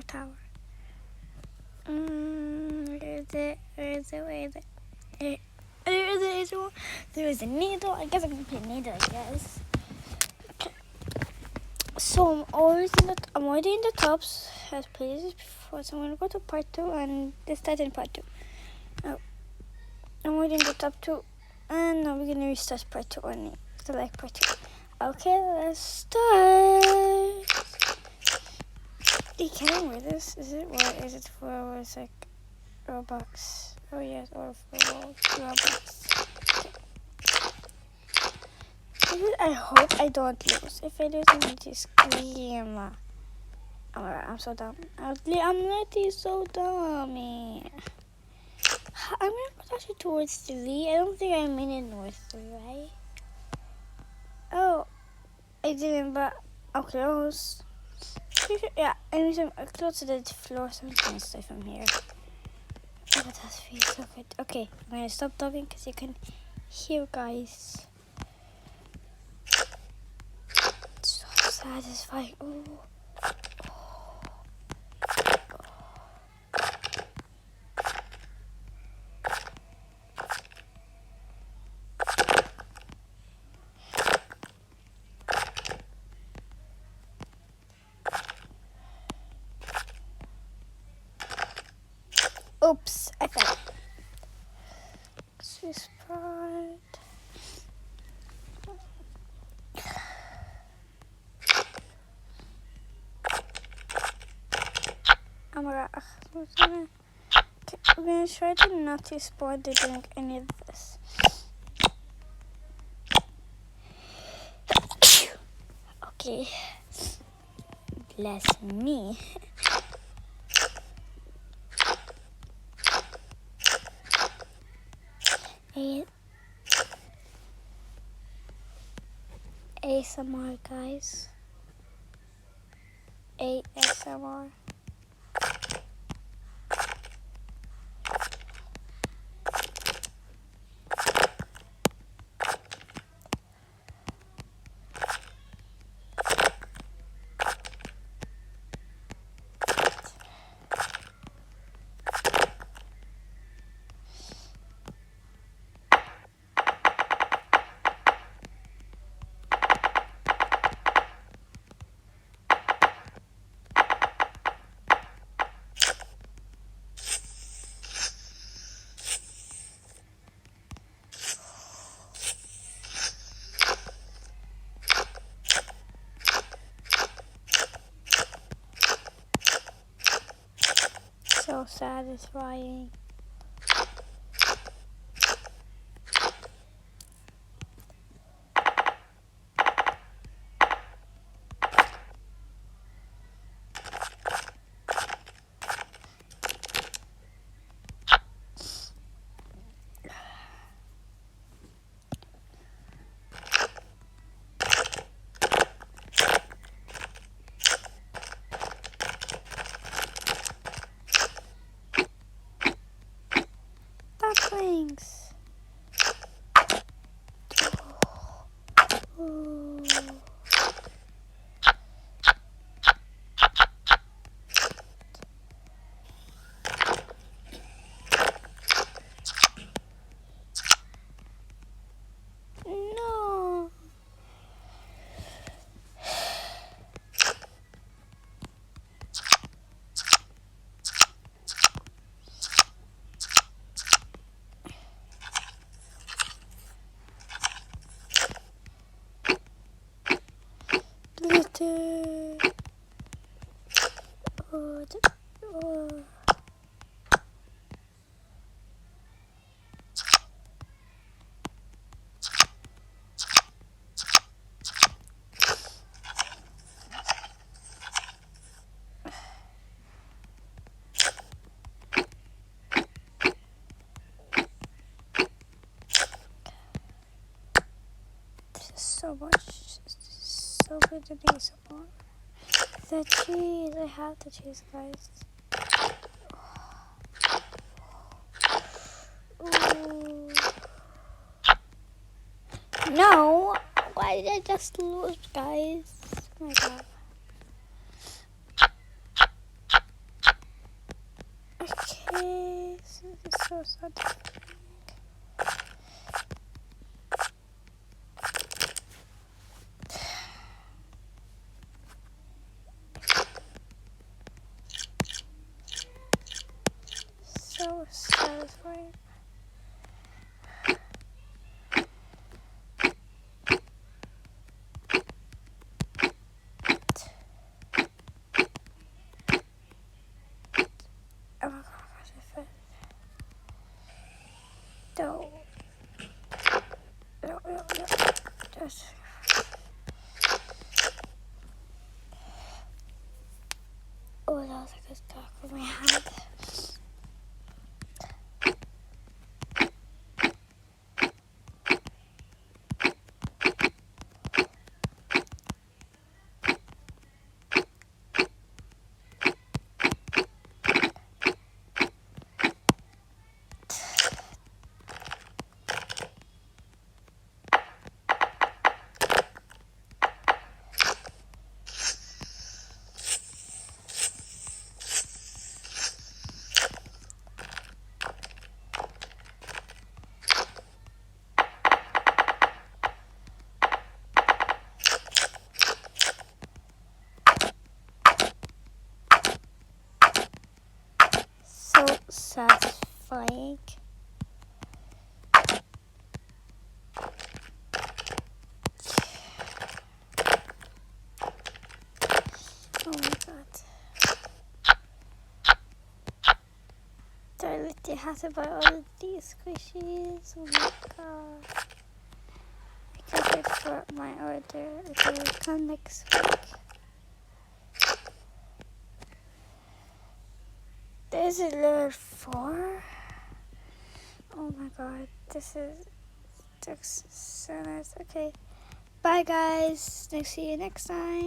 more tower. Where is it? There is a needle. I guess I'm gonna play needle. I guess. Okay. So I'm already in the tops. I've played this before, so I'm gonna go to part 2 and this start in part 2. Oh, I'm already in the top 2, and now we're gonna restart part 2 only. Select part 2. Okay, let's start. Can I wear this? Is it for it's like Robux? Oh yes, or for Robux. Okay. I hope I don't lose. If I lose, I'm going to scream. I'm so dumb. I'm literally so dumb. I'm gonna go actually towards 3. I don't think I made it north 3, right? Oh, I didn't, but I'm close. Yeah, anyways, I'm close to the floor, so I'm gonna stay from here. Oh, that feels so good. Okay, I'm gonna stop talking because you can hear, guys. It's so satisfying. Ooh. Oops, I fell. This part. We're gonna try to not to spawn to drink any of this. Okay. Bless me. ASMR, guys. ASMR. So satisfying. Ducklings. Ooh. No. Glitter. Oh. So much, so good to be so more. The cheese, I have the cheese, guys. Ooh. No, why did I just lose, guys? Oh my god. This is so satisfying. So satisfying. Oh my god, if it don't. No. Just. Oh, that was a good talk with my hand. So satisfying. Oh my god. Do I literally have to buy all of these squishies? Oh my god. I can't wait for my order. It will come next week. This is level 4. Oh my god. This looks so nice. Okay. Bye guys. See you next time.